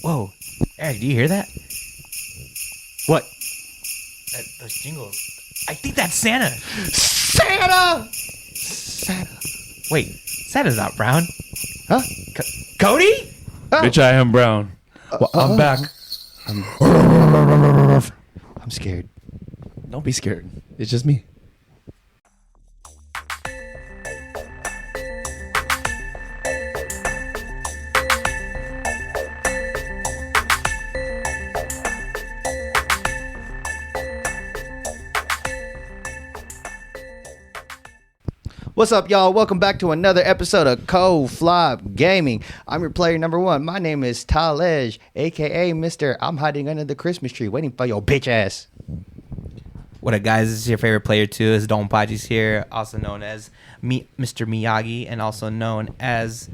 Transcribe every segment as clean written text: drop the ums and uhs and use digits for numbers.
Whoa. Eric, do you hear that? What? Those jingles. I think that's Santa. Santa! Wait, Santa's not brown. Huh? Cody? Oh. Bitch, I am brown. Well, I'm back. I'm scared. Don't be scared. It's just me. What's up, y'all? Welcome back to another episode of Cold Flop Gaming. I'm your player number one. My name is Talej, a.k.a. Mr. I'm hiding under the Christmas tree waiting for your bitch ass. What up, guys? This is your favorite player, too. Is Don Paji's here, also known as Mr. Miyagi, and also known as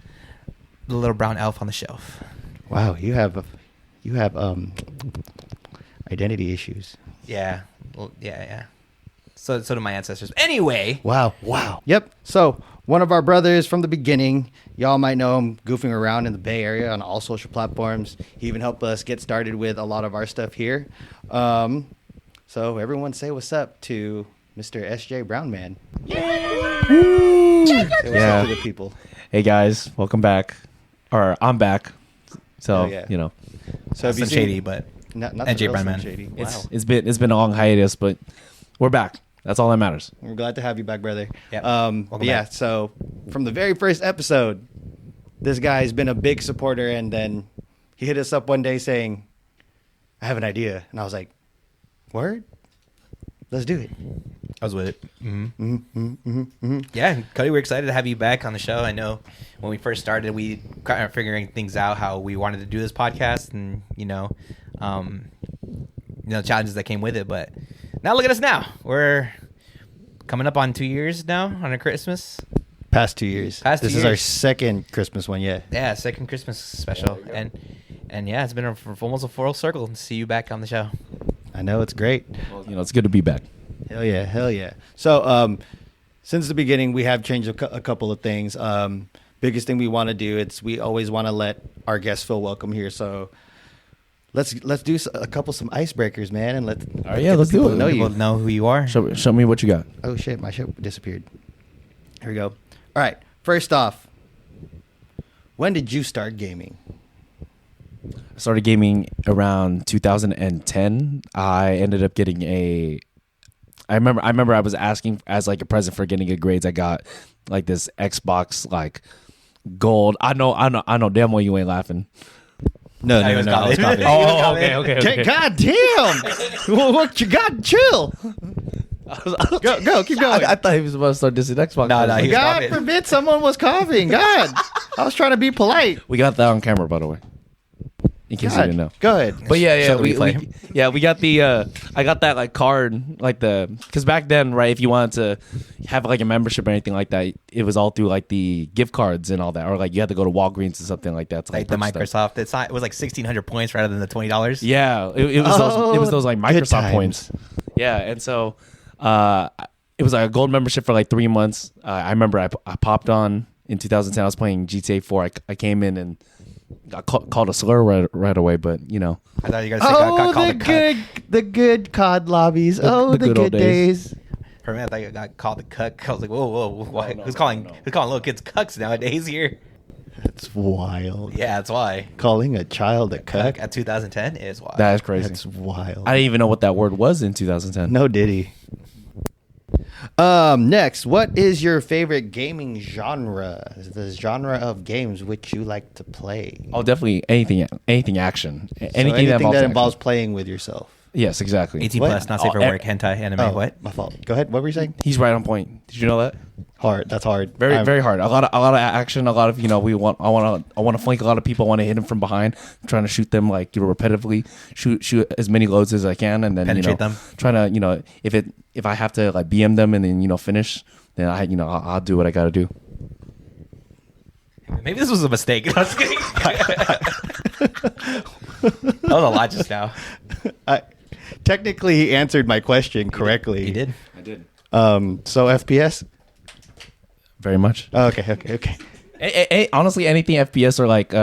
the little brown elf on the shelf. Wow, you have identity issues. Yeah. Well, yeah. So do my ancestors. Anyway. Wow. Yep. So one of our brothers from the beginning, y'all might know him goofing around in the Bay Area on all social platforms. He even helped us get started with a lot of our stuff here. So everyone say what's up to Mr. SJBrownman. Say what's up to the people. Hey guys, welcome back. Or I'm back. So yeah. you know, So That's have you some seen- shady, but not SJ the real Slim Brownman. Shady. Wow. it's been a long hiatus, but we're back. That's all that matters. We're glad to have you back, brother. Yep. But yeah, back. so from the very first episode, this guy's been a big supporter, and then he hit us up one day saying, I have an idea. And I was like, word? Let's do it. I was with it. Yeah, Cody, we're excited to have you back on the show. I know when we first started, we kind of figuring things out how we wanted to do this podcast, and challenges that came with it. But now look at us now. We're coming up on 2 years now on a Christmas. Past 2 years. This is our second Christmas one, yeah. Yeah, second Christmas special, and yeah, it's been almost a full circle to see you back on the show. I know, it's great. Well, it's good to be back. Hell yeah. So since the beginning, we have changed a couple of things. Biggest thing we want to do, we always want to let our guests feel welcome here. So let's do some icebreakers, man, and let's do it. know People you. know who you are. Show me what you got. Oh shit, my shit disappeared. Here we go. All right, first off, when did you start gaming? I started gaming around 2010. I ended up getting I remember I was asking as like a present for getting good grades. I got like this Xbox like gold. I know damn well you ain't laughing. No, I was I was coughing. coughing. Okay. God damn! What you got? Chill. Go, keep going. I thought he was about to start dissing Xbox. No, he was God coughing. forbid someone was coughing. God, I was trying to be polite. We got that on camera, by the way, in case you didn't know. Go ahead. But yeah, Show the we replay. got the I got that like card, like because back then, right, if you wanted to have like a membership or anything like that, it was all through like the gift cards and all that, or like you had to go to Walgreens or something like that. To, Like the purchase Microsoft, it was like 1,600 points rather than the $20. Yeah, it was those like good Microsoft points. Yeah, and so it was like a gold membership for like 3 months. I remember I popped on in 2010. I was playing GTA 4. I came in and got called a slur right away, but you know. I thought you were going to say got called a cuck. The good COD lobbies. The The good old good days. For a minute, I thought you got called a cuck. I was like, whoa, why? Who's calling little kids cucks nowadays here? That's wild. Yeah, that's why. Calling a child a cuck. At 2010 is why. That is crazy. That's wild. I didn't even know what that word was in 2010. No diddy. Next, what is your favorite gaming genre? The genre of games which you like to play? Oh, definitely anything action. Anything that action. involves playing with yourself. Yes, exactly. 18 What? plus, not safe for work, hentai, anime, what? My fault. Go ahead. What were you saying? He's right on point. Did you know that? Hard. That's hard. Very hard. A lot of action. A lot of I want to flank a lot of people. I want to hit them from behind. I'm trying to shoot them like repetitively. Shoot as many loads as I can, and then Penetrate them. Trying to if I have to like BM them and then finish, then I'll do what I got to do. Maybe this was a mistake. I was kidding. That was a lot just now. Technically, he answered my question correctly. He did. I did. So FPS? Very much. Oh, okay. Honestly, anything FPS or like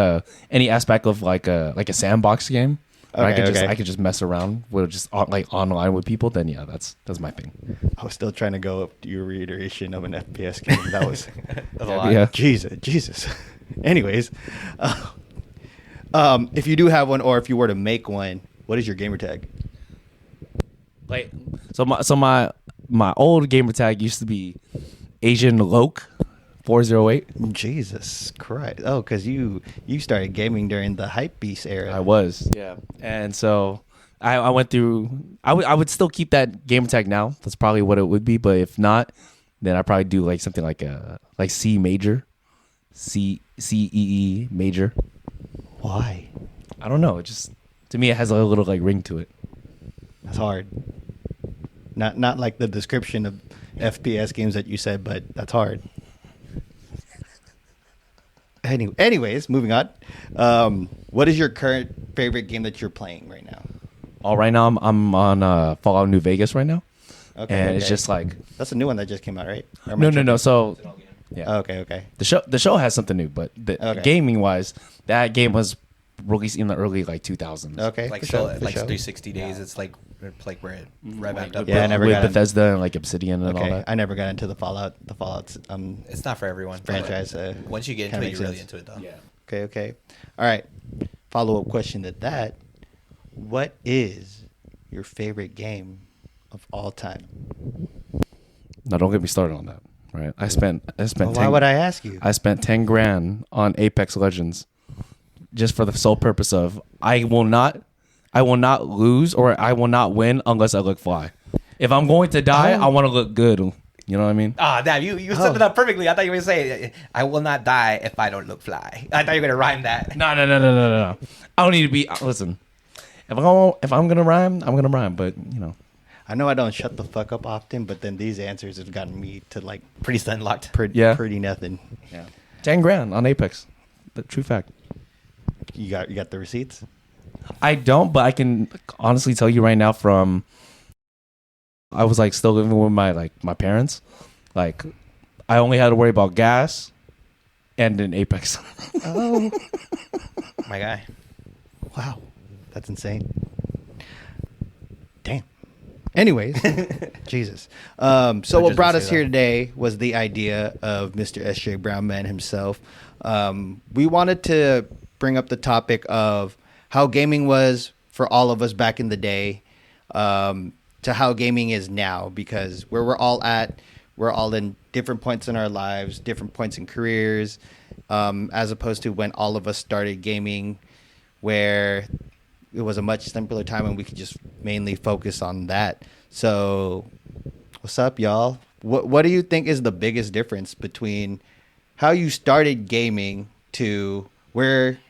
any aspect of like a sandbox game. Where I could just mess around with just like online with people. Then yeah, that's my thing. I was still trying to go up to your reiteration of an FPS game. That was That's a lot. Yeah. Jesus. Anyways, if you do have one, or if you were to make one, what is your gamer tag? Like my old gamer tag used to be Asian Loke 408. Jesus Christ! Oh, because you started gaming during the Hypebeast era. I was, yeah, and so I went through. I would still keep that gamer tag now. That's probably what it would be. But if not, then I probably do like something like C major, CEE major. Why? I don't know. It just to me it has a little like ring to it. That's hard. Not like the description of FPS games that you said, but that's hard. Anyways, moving on. What is your current favorite game that you're playing right now? Oh, right now I'm on Fallout New Vegas right now, Okay, and it's just like that's a new one that just came out, right? Or am I no. tripping? So yeah, Oh, okay. the show has something new, but Okay. gaming wise, that game was released in the early like 2000s. Okay. Like for so, sure, for like sure. 360 days. It's like where it revamped up. Yeah, I never with got in- Bethesda and like Obsidian and all Okay, that. I never got into the Fallout. It's not for everyone. Franchise. Once you get kinda into it, you're makes really sense. into it, though. Okay. All right. Follow up question to that: what is your favorite game of all time? No, don't get me started on that. Right? I spent Well, 10, why would I ask you? I spent 10 grand on Apex Legends just for the sole purpose of I will not lose or I will not win unless I look fly. If I'm going to die, I want to look good. You know what I mean? Ah, damn, you set it up perfectly. I thought you were going to say, I will not die if I don't look fly. I thought you were going to rhyme that. No. I don't need to be. Listen, if I'm gonna rhyme, I'm gonna rhyme. But you know, I know I don't shut the fuck up often, but then these answers have gotten me to like Pretty stun locked. Yeah. pretty nothing. yeah, 10 grand on Apex. The true fact. You got the receipts? I don't, but I can honestly tell you right now from I was like still living with my parents. Like I only had to worry about gas and an Apex. Oh, My guy. wow, that's insane. Damn. Anyways, Jesus. So just what brought say us here that. today was the idea of Mr. SJBrownman himself. We wanted to bring up the topic of how gaming was for all of us back in the day, to how gaming is now, because where we're all at, we're all in different points in our lives, different points in careers, as opposed to when all of us started gaming, where it was a much simpler time and we could just mainly focus on that. So what's up, y'all? What do you think is the biggest difference between how you started gaming to where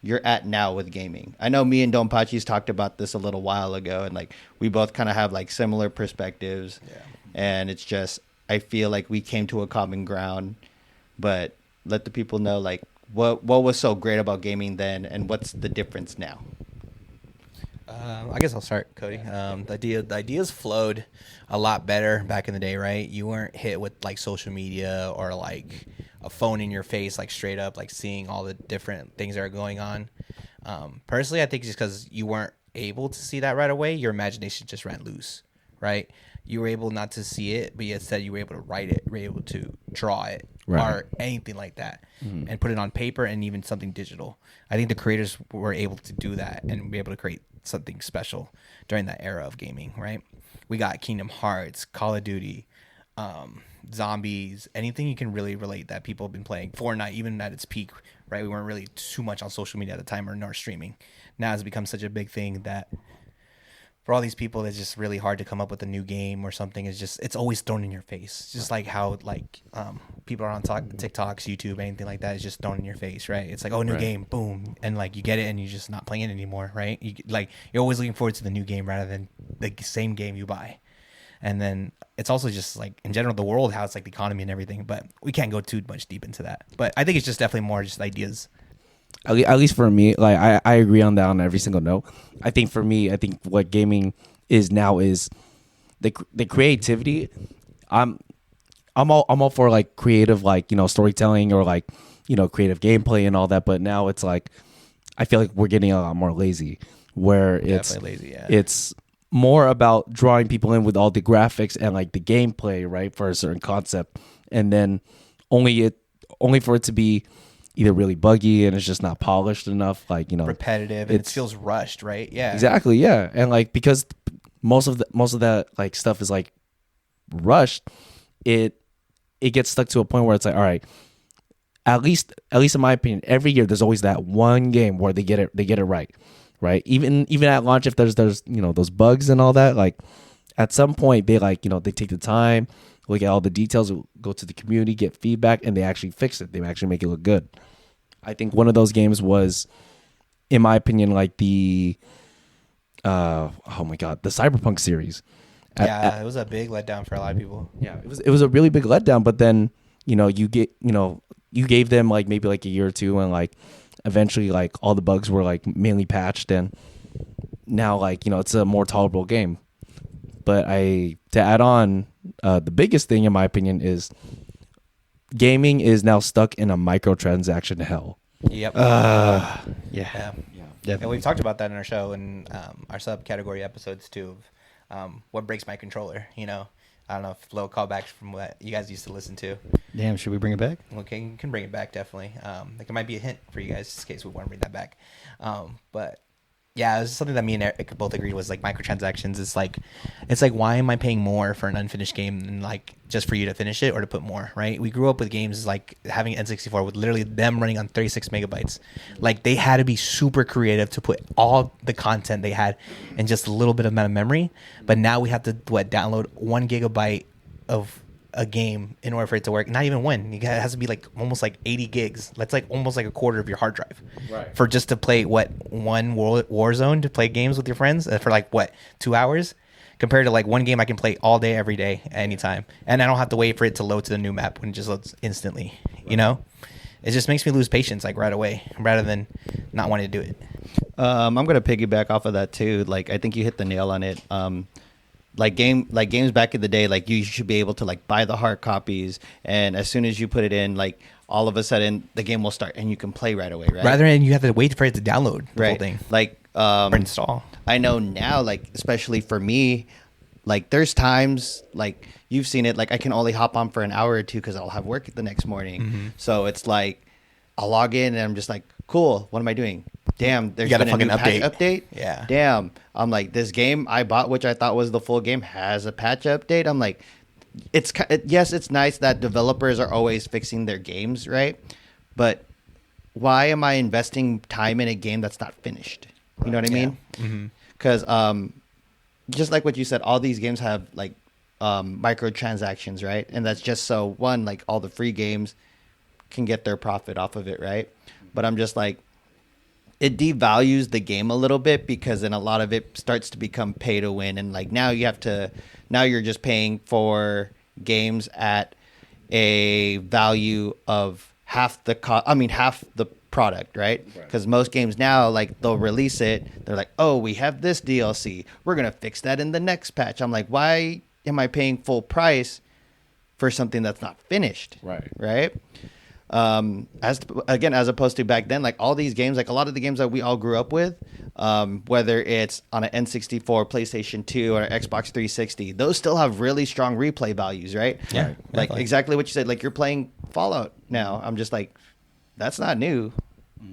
you're at now with gaming? I know me and Don Pachis talked about this a little while ago, and like we both kind of have like similar perspectives. Yeah. And it's just I feel like we came to a common ground, but let the people know like what was so great about gaming then, and what's the difference now. I guess I'll start, Cody. The ideas flowed a lot better back in the day, right? You weren't hit with like social media or like a phone in your face, like straight up, like seeing all the different things that are going on. Personally, I think just because you weren't able to see that right away, your imagination just ran loose, right? You were able not to see it, but instead you were able to write it, you were able to draw it, Right. or anything like that, and put it on paper and even something digital. I think the creators were able to do that and be able to create something special during that era of gaming, right? We got Kingdom Hearts, Call of Duty, zombies, anything you can really relate that people have been playing. Fortnite, even at its peak, right? We weren't really too much on social media at the time or nor streaming. Now it's become such a big thing that for all these people, it's just really hard to come up with a new game or something. It's always thrown in your face. It's just like how like people are on TikToks, YouTube, anything like that is just thrown in your face, right? It's like, oh, new Right. game, boom, and like you get it and you're just not playing it anymore, right? You're always looking forward to the new game rather than the same game you buy. And then it's also just like in general the world, how it's like the economy and everything. But we can't go too much deep into that. But I think it's just definitely more just ideas. At least for me, like I agree on that on every single note. I think for me, I think what gaming is now is the creativity. I'm I'm all for like creative, like, you know, storytelling or like, you know, creative gameplay and all that. But now it's like, I feel like we're getting a lot more lazy, where it's Definitely lazy, yeah. it's more about drawing people in with all the graphics and like the gameplay, right, for a certain concept, and then only for it to be either really buggy and it's just not polished enough, like, you know, repetitive, and it feels rushed, right? Yeah, exactly, yeah. And like, because most of that like stuff is like rushed, it gets stuck to a point where it's like, all right, at least in my opinion, every year there's always that one game where they get it right. Even at launch, if there's you know, those bugs and all that, like at some point they, like, you know, they take the time, look at all the details, go to the community, get feedback, and they actually fix it. They actually make it look good. I think one of those games was, in my opinion, like the oh my god, the Cyberpunk series. It was a big letdown for a lot of people. Yeah, it was a really big letdown. But then, you know, you gave them like maybe like a year or two, and like eventually like all the bugs were like mainly patched, and now, like, you know, it's a more tolerable game. But to add on, the biggest thing in my opinion is gaming is now stuck in a microtransaction hell. Yep. Yeah. And we've talked about that in our show and our subcategory episodes too, of what breaks my controller. You know, I don't know if low callbacks from what you guys used to listen to. Damn, should we bring it back? Okay, you can bring it back, definitely. Like, it might be a hint for you guys in case we want to bring that back. But yeah, it was something that me and Eric both agreed was like microtransactions. It's like why am I paying more for an unfinished game than like just for you to finish it or to put more, right? We grew up with games like having N64 with literally them running on 36 megabytes. Like, they had to be super creative to put all the content they had in just a little bit of amount of memory. But now we have to download 1 gigabyte of a game in order for it to work. Not even one. It has to be like almost like 80 gigs. That's like almost like a quarter of your hard drive, right? For just to play one Warzone, to play games with your friends for like 2 hours, compared to like one game I can play all day, every day, anytime, and I don't have to wait for it to load to the new map when it just loads instantly. Right. You know, it just makes me lose patience like right away, rather than not wanting to do it. I'm gonna piggyback off of that too. Like, I think you hit the nail on it. Like games back in the day, like you should be able to like buy the hard copies, and as soon as you put it in, like all of a sudden the game will start and you can play right away, right? Rather than you have to wait for it to download the whole thing, like or install. I know now, like especially for me, like there's times like you've seen it, like I can only hop on for an hour or two because I'll have work the next morning. Mm-hmm. So it's like I'll log in and I'm just like, cool, what am I doing? Damn, there's been a new patch update. Yeah. Damn. I'm like, this game I bought, which I thought was the full game, has a patch update. I'm like, yes, it's nice that developers are always fixing their games, right? But why am I investing time in a game that's not finished? You know what I mean? Because just like what you said, all these games have like microtransactions, right? And that's just so one, like all the free games can get their profit off of it, right? But I'm just like, it devalues the game a little bit, because then a lot of it starts to become pay to win, and like now you're just paying for games at a value of half the product, right? Because most games now, like they'll release it, they're like, oh, we have this DLC, we're gonna fix that in the next patch. I'm like, why am I paying full price for something that's not finished? Right? As opposed to back then, like all these games, like a lot of the games that we all grew up with, whether it's on an N64, PlayStation 2, or Xbox 360, those still have really strong replay values, right? Yeah. Like exactly what you said. Like you're playing Fallout now. I'm just like, that's not new.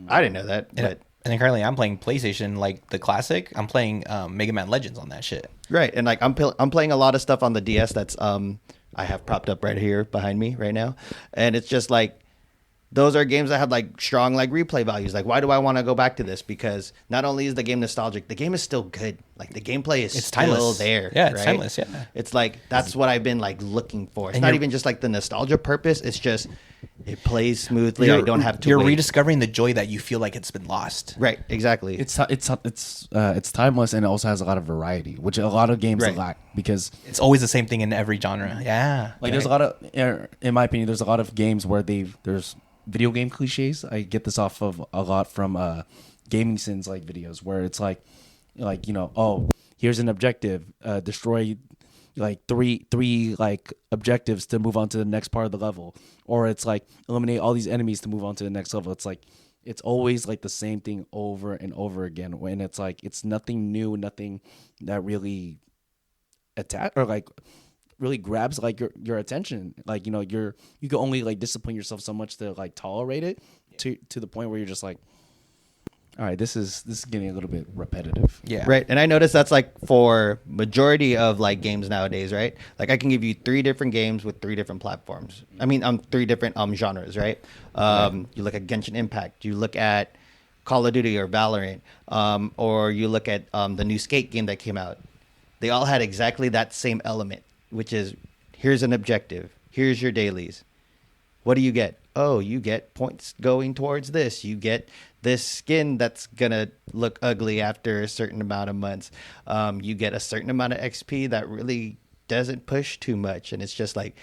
I didn't know that. And then currently I'm playing PlayStation, like the classic. I'm playing Mega Man Legends on that shit. Right, and like I'm playing a lot of stuff on the DS that's I have propped up right here behind me right now, and it's just like, those are games that have like strong like replay values. Like, why do I want to go back to this? Because not only is the game nostalgic, the game is still good. Like the gameplay is still timeless. there. Yeah, it's right? timeless. Yeah, it's like that's what I've been like looking for. It's not even just like the nostalgia purpose. It's just it plays smoothly. I don't have to. You're rediscovering the joy that you feel like it's been lost. Right. Exactly. It's timeless, and it also has a lot of variety, which a lot of games lack, because it's always the same thing in every genre. Yeah. Like there's a lot of, in my opinion, there's a lot of games where there's video game cliches. I get this off of a lot from gaming sins like videos, where it's like, you know, oh, here's an objective, destroy like three like objectives to move on to the next part of the level, or it's like eliminate all these enemies to move on to the next level. It's like it's always like the same thing over and over again. When it's like it's nothing new, nothing that really attack or like really grabs like your attention. Like, you know, you can only like discipline yourself so much to like tolerate it to the point where you're just like, all right, this is getting a little bit repetitive. Yeah. Right. And I noticed that's like for majority of like games nowadays, right? Like I can give you 3 different games with 3 different platforms. I mean, 3 different genres, right? You look at Genshin Impact, you look at Call of Duty or Valorant, or you look at the new Skate game that came out. They all had exactly that same element, which is here's an objective, here's your dailies. What do you get? Oh, you get points going towards this. You get this skin that's going to look ugly after a certain amount of months. You get a certain amount of XP that really doesn't push too much. And it's just like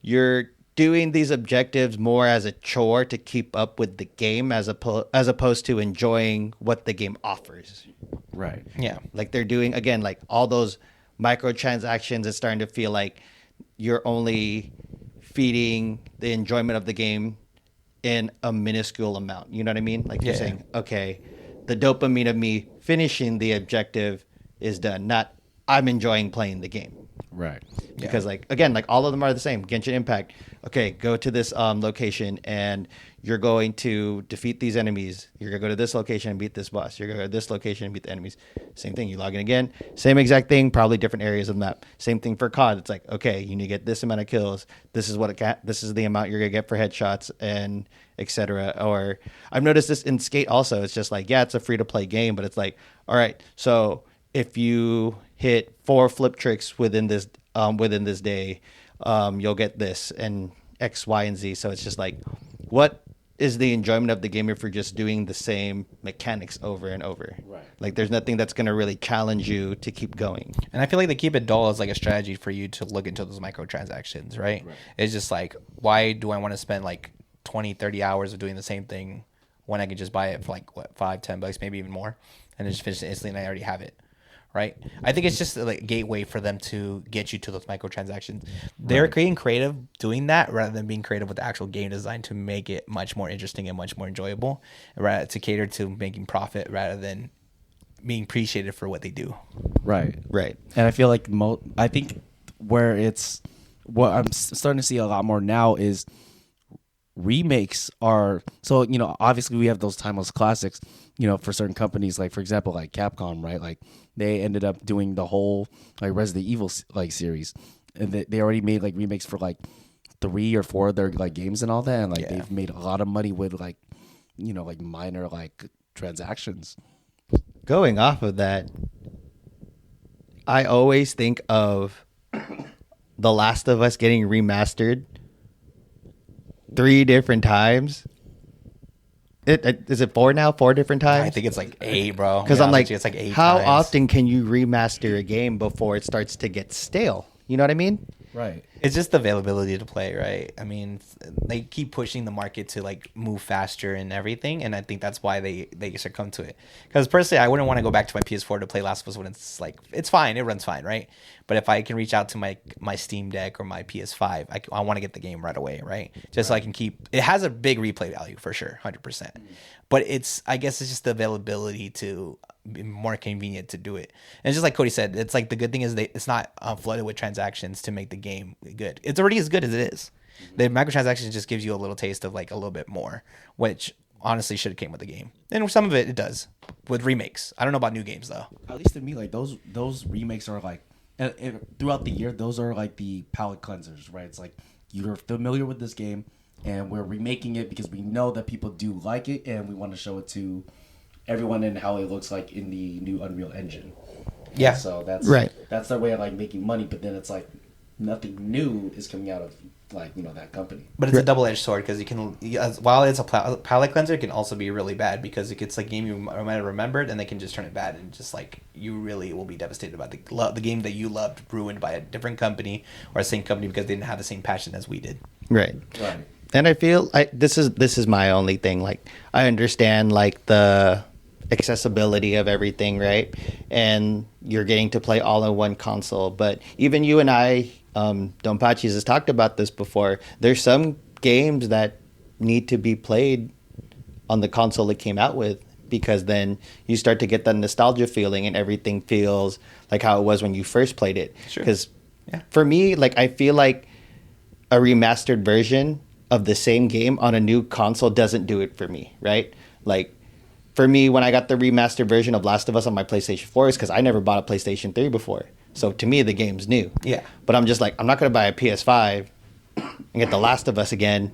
you're doing these objectives more as a chore to keep up with the game as opposed to enjoying what the game offers. Right. Yeah. Like they're doing, again, like all those microtransactions. It's starting to feel like you're only feeding the enjoyment of the game in a minuscule amount. You know what I mean? Like you're saying, okay, the dopamine of me finishing the objective is done, not I'm enjoying playing the game. Right. Because like, again, like all of them are the same. Genshin Impact. Okay, go to this location and you're going to defeat these enemies. You're going to go to this location and beat this boss. You're going to go to this location and beat the enemies. Same thing. You log in again. Same exact thing, probably different areas of the map. Same thing for COD. It's like, okay, you need to get this amount of kills. This is what this is the amount you're going to get for headshots and etc. Or I've noticed this in Skate also. It's just like, yeah, it's a free to play game, but it's like, all right, so if you hit 4 flip tricks within this day, you'll get this and X, Y, and Z. So it's just like, what is the enjoyment of the game if you're just doing the same mechanics over and over? Right. Like there's nothing that's going to really challenge you to keep going. And I feel like they keep it dull as like a strategy for you to look into those microtransactions, right? It's just like, why do I want to spend like 20, 30 hours of doing the same thing when I could just buy it for like, what, $5-10, maybe even more, and then just finish it instantly and I already have it. Right. I think it's just like a gateway for them to get you to those microtransactions. They're being creative doing that rather than being creative with the actual game design to make it much more interesting and much more enjoyable, right? To cater to making profit rather than being appreciated for what they do. Right. Right. And I feel like I think where it's what I'm starting to see a lot more now is remakes are, so, you know, obviously we have those timeless classics, you know, for certain companies, like for example, like Capcom, right? Like they ended up doing the whole like Resident Evil like series, and they already made like remakes for like 3 or 4 of their like games and all that, and like they've made a lot of money with like, you know, like minor like transactions. Going off of that, I always think of The Last of Us getting remastered 3 different times. Is it 4 now? 4 different times? I think it's like 8, bro. Because I'm like, it's like 8 how times. often can you remaster a game before it starts to get stale? You know what I mean? Right. It's just the availability to play, right? I mean, they keep pushing the market to like move faster and everything, and I think that's why they succumb to it. Because personally, I wouldn't want to go back to my PS4 to play Last of Us when it's like, it's fine, it runs fine, right? But if I can reach out to my Steam Deck or my PS5, I want to get the game right away, right? Just so I can keep. It has a big replay value for sure, 100%. But I guess it's just the availability to be more convenient to do it. And it's just like Cody said, it's like the good thing is it's not flooded with transactions to make the game good. It's already as good as it is. The microtransactions just gives you a little taste of like a little bit more, which honestly should have came with the game. And some of it does with remakes. I don't know about new games though. At least to me, like those remakes are like, and throughout the year, those are like the palate cleansers, right? It's like you're familiar with this game, and we're remaking it because we know that people do like it, and we want to show it to everyone and how it looks like in the new Unreal Engine. Yeah. And so that's right. That's their way of like making money, but then it's like nothing new is coming out of like, you know, that company. But it's a double-edged sword because while it's a palate cleanser, it can also be really bad because it gets like a game you might have remembered, and they can just turn it bad, and just like you really will be devastated about the game that you loved ruined by a different company or a same company because they didn't have the same passion as we did. Right. Right. And I feel this is my only thing. Like I understand like the accessibility of everything, right? And you're getting to play all in one console. But even you and I, Don Pachis has talked about this before. There's some games that need to be played on the console it came out with, because then you start to get that nostalgia feeling and everything feels like how it was when you first played it. Sure. Because for me, like, I feel like a remastered version of the same game on a new console doesn't do it for me, right? Like, for me, when I got the remastered version of Last of Us on my PlayStation 4, is because I never bought a PlayStation 3 before. So to me, the game's new. Yeah. But I'm just like, I'm not going to buy a PS5 and get The Last of Us again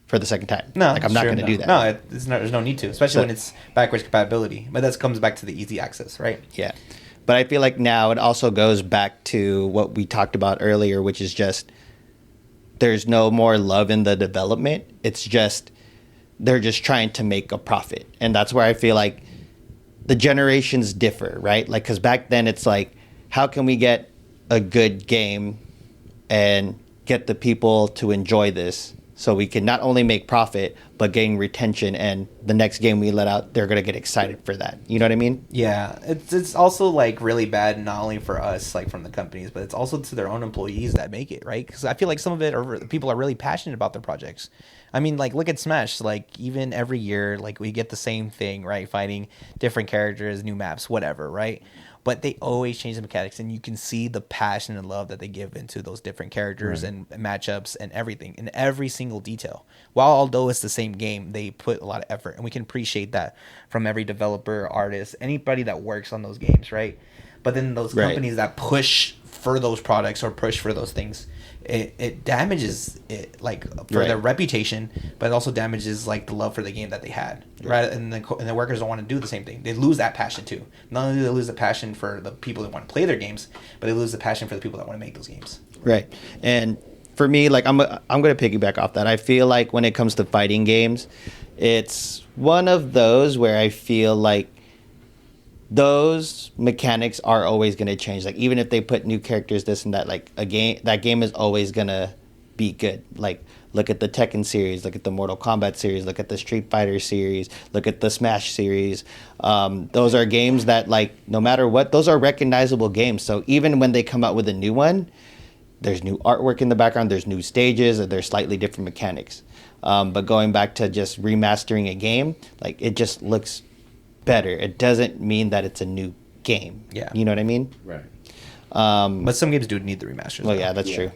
for the second time. No, like, I'm not going to do that. No, there's no need to, especially when it's backwards compatibility. But that comes back to the easy access, right? Yeah. But I feel like now it also goes back to what we talked about earlier, which is just there's no more love in the development. It's just they're just trying to make a profit. And that's where I feel like the generations differ, right? Like, because back then it's like, how can we get a good game and get the people to enjoy this so we can not only make profit, but gain retention, and the next game we let out, they're going to get excited for that. You know what I mean? Yeah. It's also like really bad, not only for us, like from the companies, but it's also to their own employees that make it, right? Because I feel like some of it people are really passionate about their projects. I mean, like, look at Smash. Like, even every year, like, we get the same thing, right? Fighting different characters, new maps, whatever, right? But they always change the mechanics, and you can see the passion and love that they give into those different characters and matchups and everything in every single detail. While although it's the same game, they put a lot of effort, and we can appreciate that from every developer, artist, anybody that works on those games, right? But then those companies that push for those products or push for those things, it damages it, like, for their reputation, but it also damages like the love for the game that they had, right? And the workers don't want to do the same thing. They lose that passion too. Not only do they lose the passion for the people that want to play their games, but they lose the passion for the people that want to make those games. Right. And for me, like, I'm going to piggyback off that. I feel like when it comes to fighting games, it's one of those where I feel like those mechanics are always going to change. Like, even if they put new characters, this and that, like, that game is always going to be good. Like, look at the Tekken series, look at the Mortal Kombat series, look at the Street Fighter series, look at the Smash series. Those are games that, like, no matter what, those are recognizable games. So even when they come out with a new one, there's new artwork in the background, there's new stages, and there's slightly different mechanics. But going back to just remastering a game, like, it just looks better. It doesn't mean that it's a new game. Yeah. You know what I mean? Right. But some games do need the remasters. Well, yeah, that's true.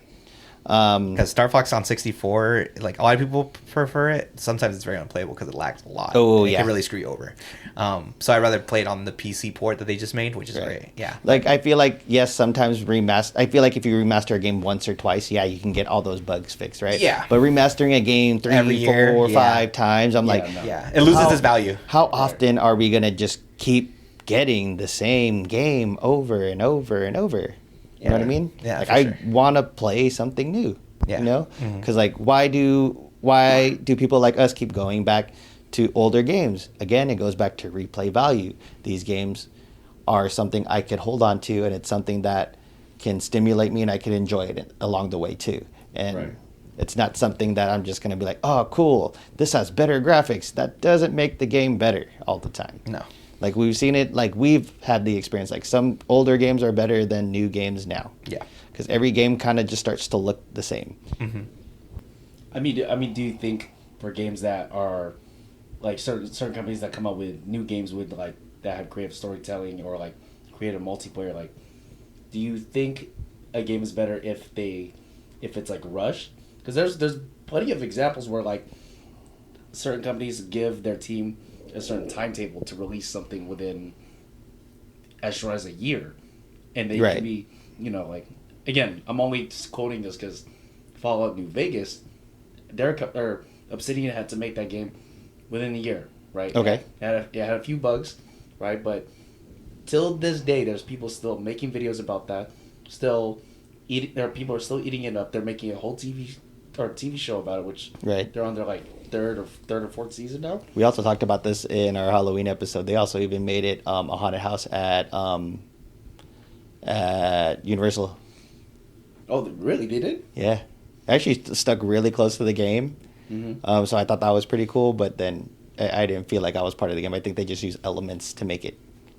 Because Star Fox on 64, like, a lot of people prefer it. Sometimes it's very unplayable because it lags a lot. Oh, it yeah. can really screw you over. So I'd rather play it on the PC port that they just made, which is great. Yeah. Like, I feel like, yes, sometimes I feel like if you remaster a game once or twice, yeah, you can get all those bugs fixed, right? Yeah. But remastering a game Every year, 4 or 5 times, I'm like, Yeah. It loses its value. How often are we going to just keep getting the same game over and over and over? You know what I mean? Yeah, like, for sure. I want to play something new. Yeah. You know? Because, like, why do people like us keep going back to older games? Again, it goes back to replay value. These games are something I could hold on to, and it's something that can stimulate me, and I can enjoy it along the way too. And it's not something that I'm just going to be like, oh, cool, this has better graphics. That doesn't make the game better all the time. No. Like, we've seen it, like, we've had the experience. Like, some older games are better than new games now. Yeah. Because every game kind of just starts to look the same. Mm-hmm. I mean, do you think for games that are like certain companies that come up with new games with, like, that have creative storytelling or, like, creative multiplayer, like, do you think a game is better if it's like rushed? Because there's plenty of examples where, like, certain companies give their team a certain timetable to release something within as short as a year, and they can be, you know, like, again, I'm only just quoting this because Fallout New Vegas, Obsidian had to make that game within a year, right? Okay. It had a few bugs, right? But till this day, there's people still making videos about that. People are still eating it up. They're making a whole TV show about it, which they're on their, like, third or fourth season now. We also talked about this in our Halloween episode. They also even made it a haunted house at Universal. Oh, really? They did? Yeah. Actually stuck really close to the game. Mm-hmm. So I thought that was pretty cool, but then I didn't feel like I was part of the game. I think they just use elements to make it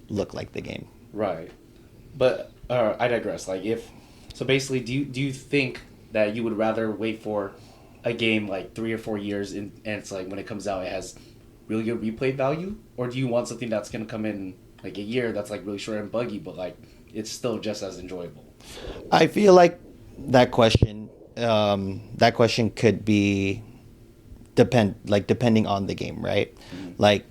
look like the game. Right. But I digress. Like, so basically, do you think that you would rather wait for a game like 3 or 4 years and it's like when it comes out it has really good replay value, or do you want something that's gonna come in like a year that's like really short and buggy, but like it's still just as enjoyable? I feel like that question could be depending on the game, right? Mm-hmm. Like,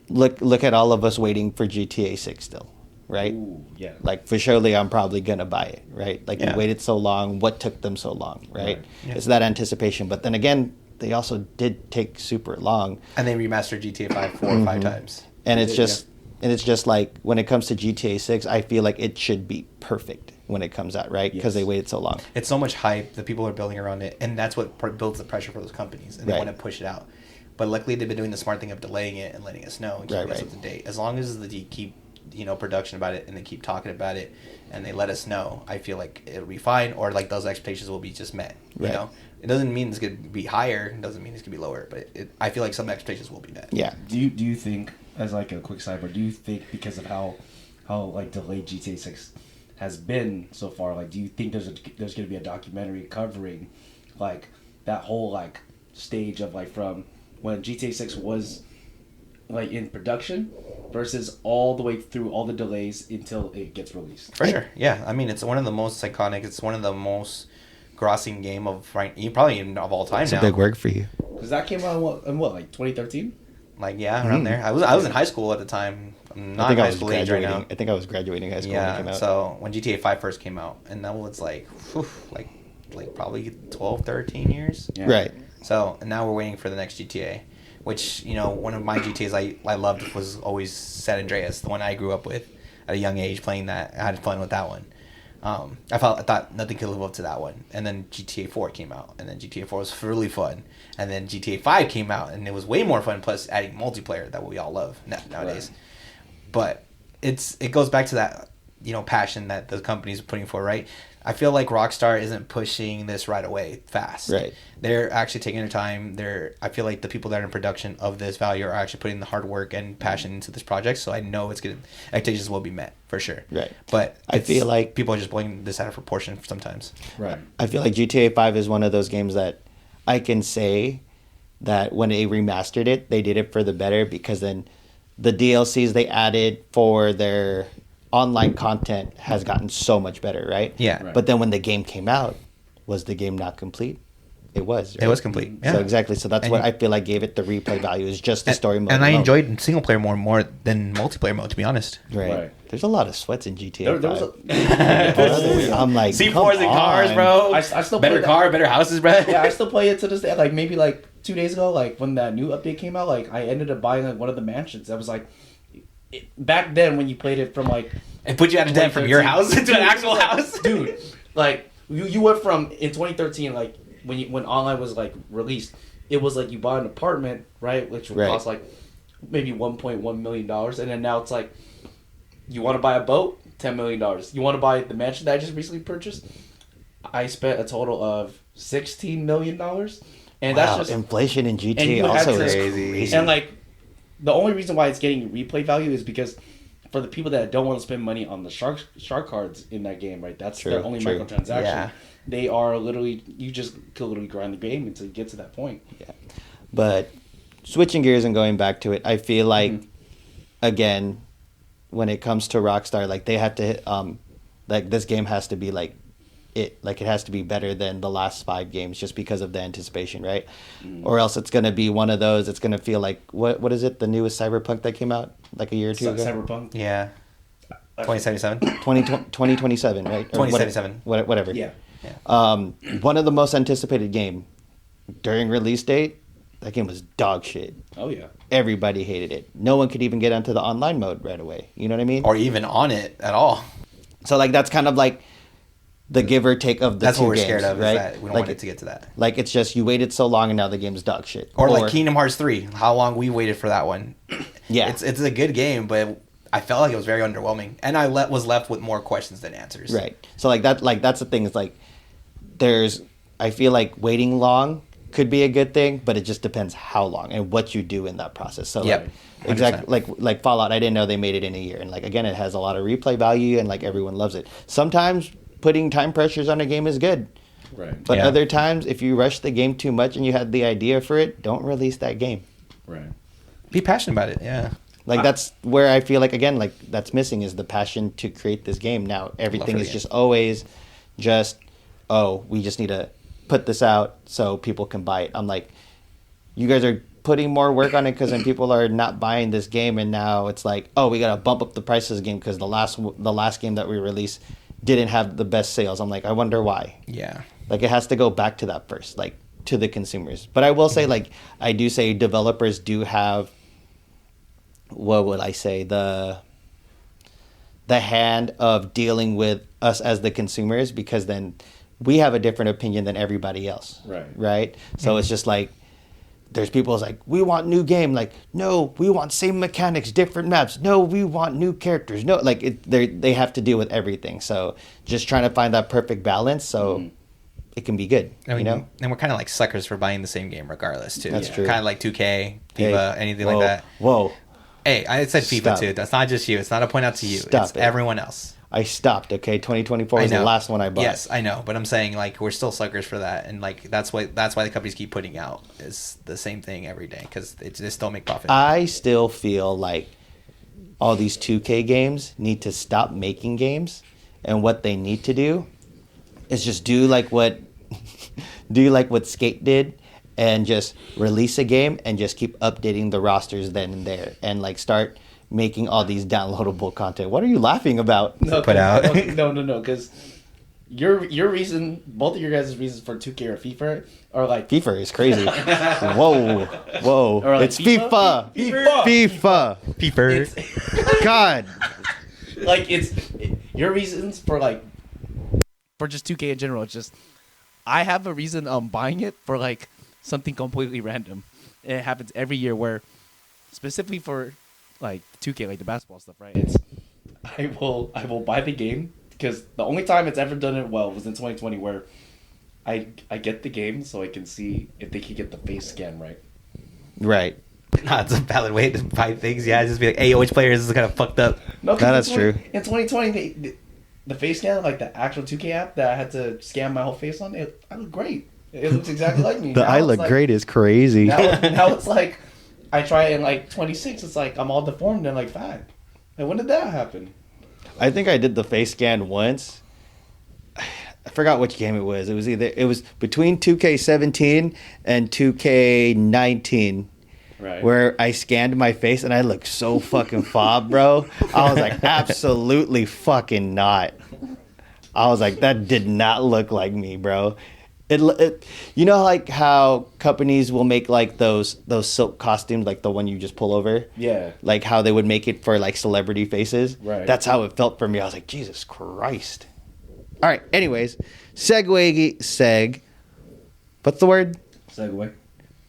look at all of us waiting for GTA 6 still, right? Ooh, yeah. Like, for surely I'm probably gonna buy it, right? Like, Yeah. we waited so long. What took them so long, right? Right. Yeah. It's that anticipation. But then again, they also did take super long, And they remastered GTA 5 4 or 5 times. and it's Yeah. just like when it comes to GTA 6, I feel like it should be perfect when it comes out, right? Because Yes. they waited so long. It's so much hype that people are building around it, and that's what builds the pressure for those companies, and they Right. want to push it out. But luckily, they've been doing the smart thing of delaying it and letting us know and keeping us Right. up to date. As long as they keep, production about it and they keep talking about it and they let us know, I feel like it'll be fine, or like those expectations will be just met. You Right. know, it doesn't mean it's gonna be higher. It doesn't mean it's gonna be lower, but I feel like some expectations will be met. Yeah. Do you think, as like a quick sidebar, do you think because of how like delayed GTA 6 has been so far, like do you think there's going to be a documentary covering like that whole like stage of like from when GTA 6 was like in production versus all the way through all the delays until it gets released? For sure, yeah. I mean, it's one of the most iconic. It's one of the most grossing game of probably even of all time It's now. a big work for you. Because that came out in what like 2013? Like around there. I was in high school at the time. I'm not I think in I high was school age right graduating. now. I think I was graduating high school when it came Yeah. out. So when GTA 5 first came out, and that was like probably 12, 13 years. Yeah. Right. So and now we're waiting for the next GTA, which one of my GTAs I loved was always San Andreas, the one I grew up with at a young age playing that. I had fun with that one. I thought nothing could live up to that one. And then GTA 4 came out, and then GTA 4 was really fun. And then GTA 5 came out, and it was way more fun. Plus, adding multiplayer that we all love nowadays. Right. But it goes back to that passion that the companies are putting for, right? I feel like Rockstar isn't pushing this right away fast. Right. They're actually taking their time. I feel like the people that are in production of this value are actually putting the hard work and passion into this project. So I know expectations will be met for sure. Right. But I feel like people are just blowing this out of proportion sometimes. Right. I feel like GTA 5 is one of those games that I can say that when they remastered it, they did it for the better, because then the DLCs they added for their online content has gotten so much better, right? Yeah. Right. But then when the game came out, was the game not complete? It was. Right? It was complete. Yeah. So exactly. So that's And what I feel like gave it the replay value, is just the story mode. And I alone. enjoyed single player more than multiplayer mode, to be honest. Right. Right. There's a lot of sweats in GTA. There was 5. I'm like, C4s come and cars, on. bro. I still better play that. car, better houses, bro. Yeah, I still play it to this day. Like maybe like 2 days ago, like when that new update came out, like I ended up buying like one of the mansions. That was like back then when you played it from like And put you out of debt from your 2013. house into an actual house, dude. Like you went from in 2013, like when online was like released, it was like you bought an apartment, right, which would Right. cost like maybe $1.1 million, and then now it's like you want to buy a boat, $10 million. You want to buy the mansion that I just recently purchased. I spent a total of $16 million, and that's Wow, just inflation in and GTA you had also to- is Crazy. crazy. and like the only reason why it's getting replay value is because for the people that don't want to spend money on the shark cards in that game, right? That's their only True. microtransaction. Yeah. They are literally, you just could literally grind the game until you get to that point. Yeah. But switching gears and going back to it, I feel like again, when it comes to Rockstar, like they have to like this game has to be like it has to be better than the last 5 games, just because of the anticipation, right? Or else it's gonna be one of those, it's gonna feel like what is it, the newest Cyberpunk that came out like a year or two ago? Cyberpunk. Yeah. 2077. 2027, right? Or 2077. Whatever. Yeah. One of the most anticipated game during release date, that game was dog shit. Oh yeah. Everybody hated it. No one could even get onto the online mode right away. You know what I mean? Or even on it at all. So like that's kind of like the give or take of the That's two what we're games, scared of, right? is that we don't like, want it to get to that. Like it's just you waited so long and now the game's dog shit. Or like Kingdom Hearts 3, how long we waited for that one. Yeah. It's a good game, but I felt like it was very underwhelming, and I was left with more questions than answers. Right. So like that's the thing, is like I feel like waiting long could be a good thing, but it just depends how long and what you do in that process. So Yep. like, exactly like Fallout, I didn't know they made it in a year, and like again, it has a lot of replay value, and like everyone loves it. Sometimes putting time pressures on a game is good, Right. but Yeah. other times, if you rush the game too much and you had the idea for it, don't release that game. Right. Be passionate about it. Yeah. Like that's where I feel like again, like that's missing is the passion to create this game. Now everything the is game. just always just, oh, we just need to put this out so people can buy it. I'm like, you guys are putting more work on it because then people are not buying this game, and now it's like, oh, we gotta bump up the price of this game because the last game that we released didn't have the best sales. I'm like, I wonder why. Yeah. Like it has to go back to that first, like to the consumers. But I will say, like I do say developers do have, what would I say, the hand of dealing with us as the consumers, because then we have a different opinion than everybody else. Right. So it's just like there's people who's like, we want new game. Like, no, we want same mechanics, different maps. No, we want new characters. No, like they have to deal with everything. So just trying to find that perfect balance so it can be good. I mean, you know? and we're kind of like suckers for buying the same game regardless, too. That's true. Kind of like 2K, FIFA, Hey, anything whoa, like that. Whoa. Hey, I said FIFA Stop. too. That's not just you. It's not a point out to you. Stop It's it. everyone else. I stopped, okay? 2024 was the last one I bought. Yes, I know, but I'm saying like we're still suckers for that, and like that's why the companies keep putting out is the same thing every day because they still make profit. I still feel like all these 2K games need to stop making games, and what they need to do is just do like what Skate did, and just release a game and just keep updating the rosters then and there, and like start making all these downloadable content. What are you laughing about? No, Put out. No, because your reason, both of your guys' reasons for 2K or FIFA are like FIFA is crazy. Whoa. Or like It's FIFA. FIFA. God. like your reasons for like for just 2K in general. It's just I have a reason buying it for like something completely random. It happens every year where specifically for like 2K, like the basketball stuff, right? It's I will buy the game because the only time it's ever done it well was in 2020 where I get the game so I can see if they can get the face scan right. Right. Nah, it's a valid way to buy things. Yeah, just be like, hey, which players is kind of fucked up. No, that's true. In 2020, the face scan, like the actual 2K app that I had to scan my whole face on, I look great. It looks exactly like me. The Now I it's look like- great is crazy. Now it's like I try it in like 26. It's like I'm all deformed and like fat. Like when did that happen? I think I did the face scan once. I forgot which game it was. It was between 2K17 and 2K19. Right. Where I scanned my face and I looked so fucking fob, bro. I was like, absolutely fucking not. I was like, that did not look like me, bro. It you know, like how companies will make like those silk costumes, like the one you just pull over. Yeah. Like how they would make it for like celebrity faces. Right. That's how it felt for me. I was like, Jesus Christ. All right. Anyways, seg. What's the word? Segue.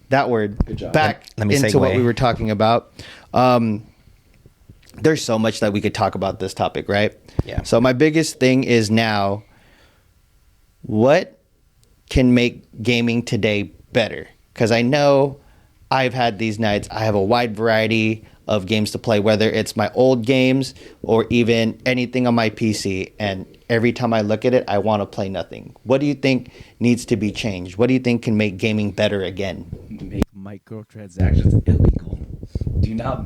That word. Good job. Back Let me into what segue. we were talking about. There's so much that we could talk about this topic, right? Yeah. So my biggest thing is now, what can make gaming today better? Because I know I've had these nights. I have a wide variety of games to play, whether it's my old games or even anything on my PC. And every time I look at it, I want to play nothing. What do you think needs to be changed? What do you think can make gaming better again? Make microtransactions illegal. Do not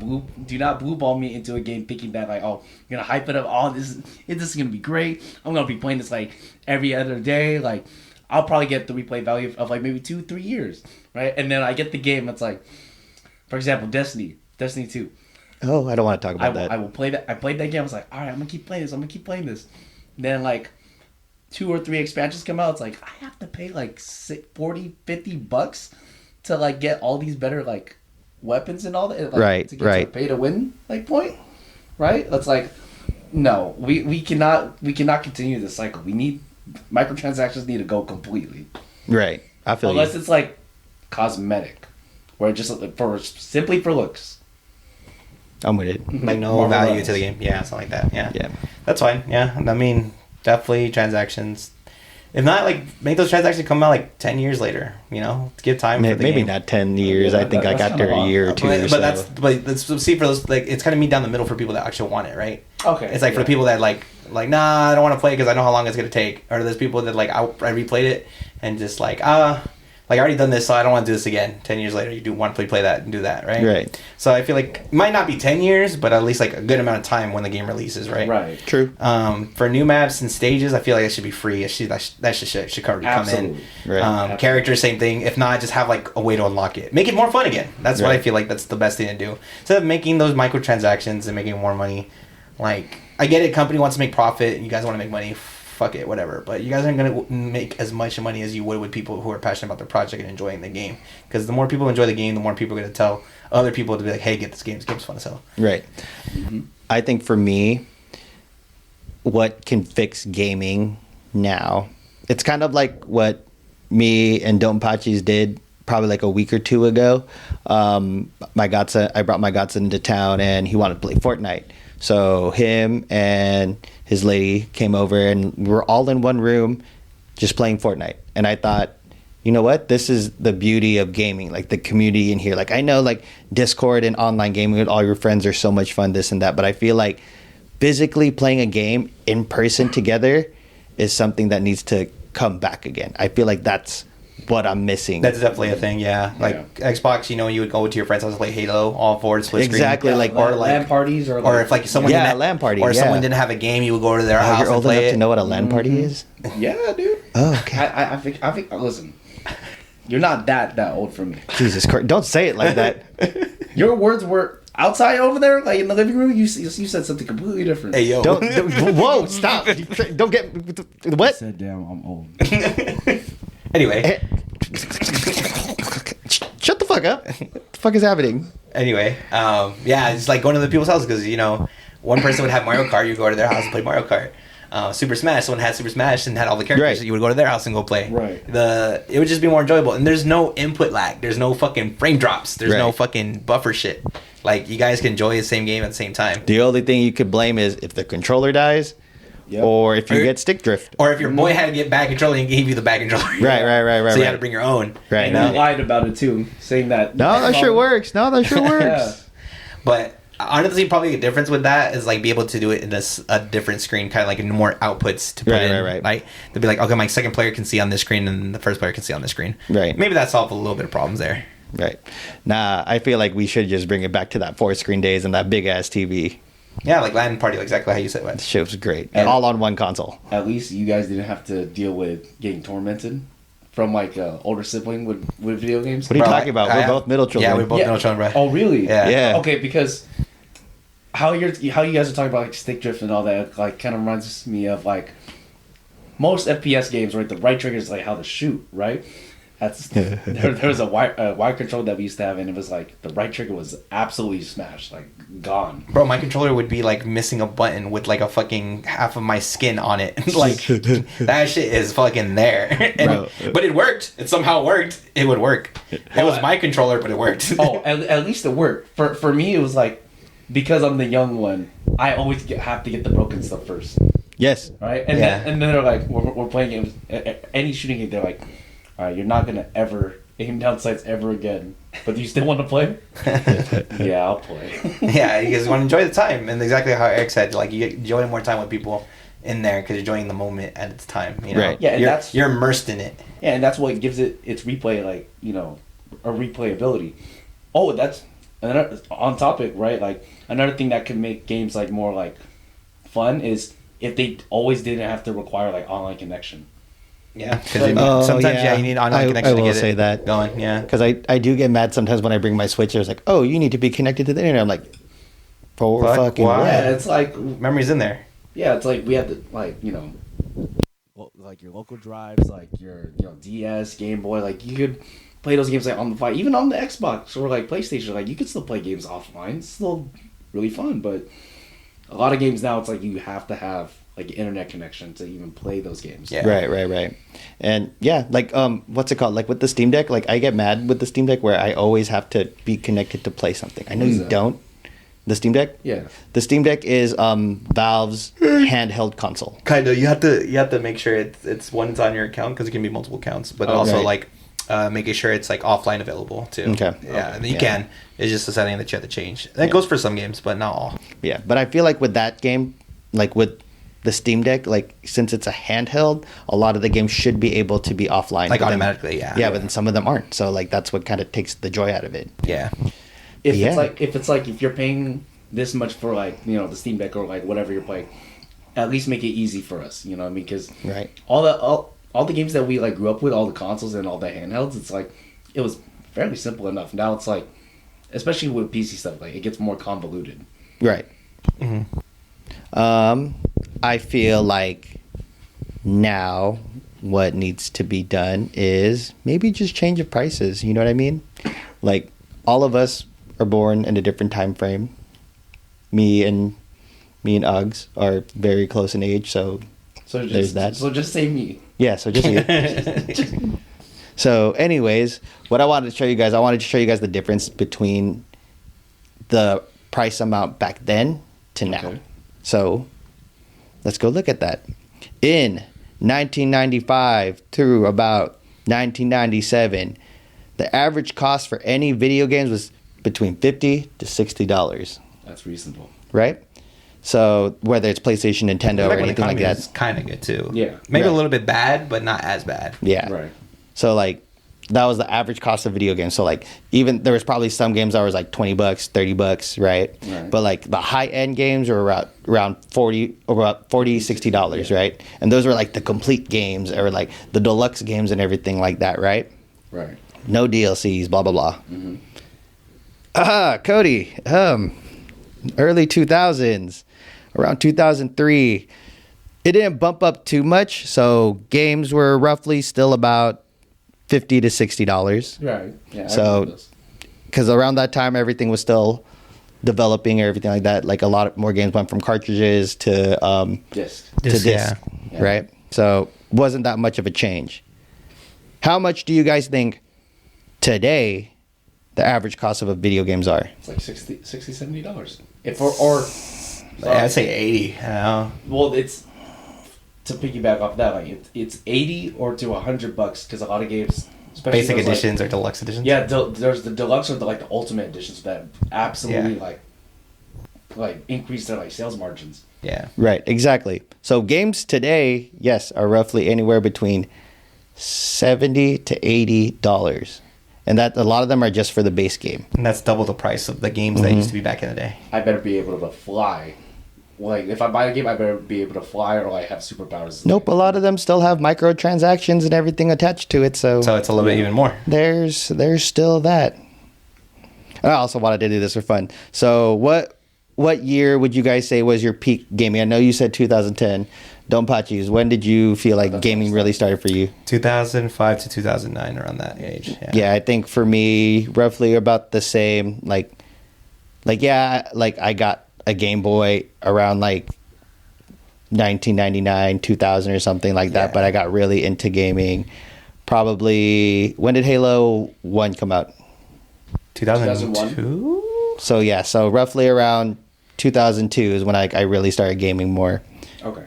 blue ball me into a game thinking that like, oh, you're gonna hype it up. Oh, this is gonna be great. I'm gonna be playing this like every other day. Like, I'll probably get the replay value of like maybe 2-3 years, right? And then I get the game. It's like, for example, Destiny 2. Oh, I don't want to talk about that. I will play that. I played that game. I was like, all right, I'm gonna keep playing this. Then like 2 or 3 expansions come out. It's like I have to pay like $40-$50 to like get all these better like weapons and all that. Like, Right, to get right. to a pay to win like point, right? That's like, no, we cannot continue this cycle. We need microtransactions need to go completely. Right. I feel Unless you. it's like cosmetic, where it's just simply for looks. I'm with it. Like no Marvel value Rivals. to the game. Yeah, something like that. Yeah. Yeah. That's fine. Yeah. I mean, definitely transactions. If not, like make those transactions come out like 10 years later. You know, give time. For the Maybe game. not 10 years. I think like after a year or two. But let's see for those like it's kind of meet down the middle for people that actually want it, right? Okay. It's like for the people that like nah, I don't want to play because I know how long it's gonna take. Or there's people that like I replayed it and just like like I already done this, so I don't want to do this again. 10 years later, you do want to play that and do that, right? Right. So I feel like it might not be 10 years, but at least like a good amount of time when the game releases, right? Right. True. For new maps and stages, I feel like it should be free. That should already come in. Right. Characters, same thing. If not, just have like a way to unlock it. Make it more fun again. That's what I feel like that's the best thing to do. Instead of making those microtransactions and making more money, like I get it, company wants to make profit, you guys want to make money. Fuck it, whatever. But you guys aren't gonna make as much money as you would with people who are passionate about their project and enjoying the game. Because the more people enjoy the game, the more people are gonna tell other people to be like, "Hey, get this game. This game's fun as hell." Right. Mm-hmm. I think for me, what can fix gaming now? It's kind of like what me and Don't Pachis did probably like a week or two ago. I brought my godson into town, and he wanted to play Fortnite. So him and his lady came over, and we were all in one room just playing Fortnite. And I thought, you know what? This is the beauty of gaming, like the community in here. Like I know like Discord and online gaming with all your friends are so much fun, this and that. But I feel like physically playing a game in person together is something that needs to come back again. I feel like that's what I'm missing. That's definitely a thing, yeah. Like Xbox, you know, you would go to your friend's house to play Halo, all forward split screen. Exactly, like or like LAN parties, or if like someone LAN party, or someone didn't have a game, you would go to their house you're and old play enough it. to know what a LAN party is? Yeah, dude. Oh, okay. I think. Listen, you're not that old for me. Jesus Christ! Don't say it like that. Your words were outside over there, like in the living room. You said something completely different. Hey yo, Don't whoa! Stop! Don't get what? Said damn, I'm old. Anyway. Shut the fuck up. What the fuck is happening? Anyway, yeah, it's like going to the people's houses because, you know, one person would have Mario Kart, you go to their house and play Mario Kart. Super Smash, someone had Super Smash and had all the characters, so you would go to their house and go play. Right. It would just be more enjoyable. And there's no input lag. There's no fucking frame drops. There's no fucking buffer shit. Like, you guys can enjoy the same game at the same time. The only thing you could blame is if the controller dies, or if you get stick drift. Or if your boy had to get bad controller and gave you the bad controller. Right. So you had to bring your own. Right. And you lied about it too, saying that. No, that sure works. Yeah. But honestly, probably the difference with that is like be able to do it in a different screen, kind of like in more outputs to put in. Right. Like they'd be like, okay, my second player can see on this screen and the first player can see on this screen. Right. Maybe that solved a little bit of problems there. Right. Nah, I feel like we should just bring it back to that 4-screen days and that big ass TV. Yeah, like LAN party, exactly how you said The it. shit was great. And all on one console. At least you guys didn't have to deal with getting tormented from like an older sibling with video games. What are you talking about? We're both middle children. Yeah, we're both middle children, bro. Oh, really? Yeah. Okay, because how you guys are talking about like stick drift and all that, like kind of reminds me of like most FPS games, right? The right trigger is like how to shoot, right? That's there was a wire control that we used to have, and it was like the right trigger was absolutely smashed, like gone. Bro, my controller would be like missing a button with like a fucking half of my skin on it. Like that shit is fucking there. But it worked. It somehow worked. It would work. It was my controller, but it worked. At least it worked. For me, it was like because I'm the young one, I always have to get the broken stuff first. Yes. Right. And then they're like, we're playing games. Any shooting game, they're like, all right, you're not gonna ever aim down sights ever again. But do you still want to play? Yeah, I'll play. Yeah, you guys want to enjoy the time, and exactly how Eric said, like you enjoy more time with people in there because you're enjoying the moment at its time. You know? Right. Yeah, and you're immersed in it. Yeah, and that's what gives it its replay, like a replayability. Oh, that's another on topic, right? Like another thing that can make games like more like fun is if they always didn't have to require like online connection. Yeah, because sometimes you need online connection to get say it that. going. Yeah, because I do get mad sometimes when I bring my Switch. It's like, oh, you need to be connected to the internet. I'm like, for fucking why? Yeah, it's like memories in there. Yeah, it's like we have to like like your local drives, like your DS, Game Boy, like you could play those games like on the fly, even on the Xbox or like PlayStation. Like you could still play games offline. It's still really fun, but a lot of games now it's like you have to have like internet connection to even play those games. Yeah. Right. And yeah, like what's it called? Like with the Steam Deck, like I get mad with the Steam Deck where I always have to be connected to play something. I know you don't, The Steam Deck? Yeah. The Steam Deck is Valve's handheld console. Kind of. You have to make sure it's one that's on your account because it can be multiple accounts, but also like making sure it's like offline available too. Okay. Yeah, and you can. It's just a setting that you have to change. And it goes for some games, but not all. Yeah, but I feel like with that game, like with the Steam Deck, like since it's a handheld, a lot of the games should be able to be offline. Like but then- automatically, yeah. Yeah, but then some of them aren't. So like that's what kind of takes the joy out of it. Yeah. If Yeah. it's like if you're paying this much for like, you know, the Steam Deck or like whatever you're playing, at least make it easy for us. You know what I mean? Because Right. all the games that we like grew up with, all the consoles and all the handhelds, it's like it was fairly simple enough. Now it's like, especially with PC stuff, like it gets more convoluted. Right. I feel like now what needs to be done is maybe just change the prices. You know what I mean? Like all of us are born in a different time frame. Me and Uggs are very close in age, so So just, There's that. So just say me. yeah. So just so, anyways, what I wanted to show you guys, the difference between the price amount back then to now. Okay. So let's go look at that. In 1995 through about 1997, the average cost for any video games was between $50 to $60, That's reasonable. right? So whether it's PlayStation, Nintendo, or Back when anything like economy that. was kind of good too. Yeah. Maybe Right. a little bit bad, but not as bad. Yeah. Right. So like that was the average cost of video games. So like even there was probably some games that was like $20, $30, right? Right. But like the high end games were around $40, $60, right? And those were like the complete games or like the deluxe games and everything like that, right? Right. No DLCs, blah blah blah. Mm-hmm. Cody, early 2000s, around 2003, it didn't bump up too much, so games were roughly still about $50 to $60. Right. Yeah. I So- remember this. Because around that time, everything was still developing or everything like that. Like a lot more games went from cartridges to Disc. disc, Yeah. right? So wasn't that much of a change. How much do you guys think today the average cost of a video games are? It's like $60, $70. If or I'd say 80. I don't know. well, it's to piggyback off that, like it's 80 or to $100 because a lot of games, especially Basic those, like- editions or deluxe editions. yeah, there's the deluxe or the ultimate editions that absolutely like increase their like sales margins. Yeah. Right, exactly. So games today, yes, are roughly anywhere between $70 to $80. And that a lot of them are just for the base game. And that's double the price of the games that used to be back in the day. I better be able to fly. Like if I buy a game, I better be able to fly or like have superpowers. Nope, a lot of them still have microtransactions and everything attached to it, so So it's a little bit even more. there's still that. I also wanted to do this for fun. So what year would you guys say was your peak gaming? I know you said 2010. Don't patches. When did you feel like gaming really started for you? 2005 to 2009, around that age. Yeah, I think for me, roughly about the same. Like I got a Game Boy around like 1999, 2000 or something like that. Yeah. But I got really into gaming. Probably when did Halo 1 come out? 2002? So yeah, so roughly around 2002 is when I really started gaming more. Okay.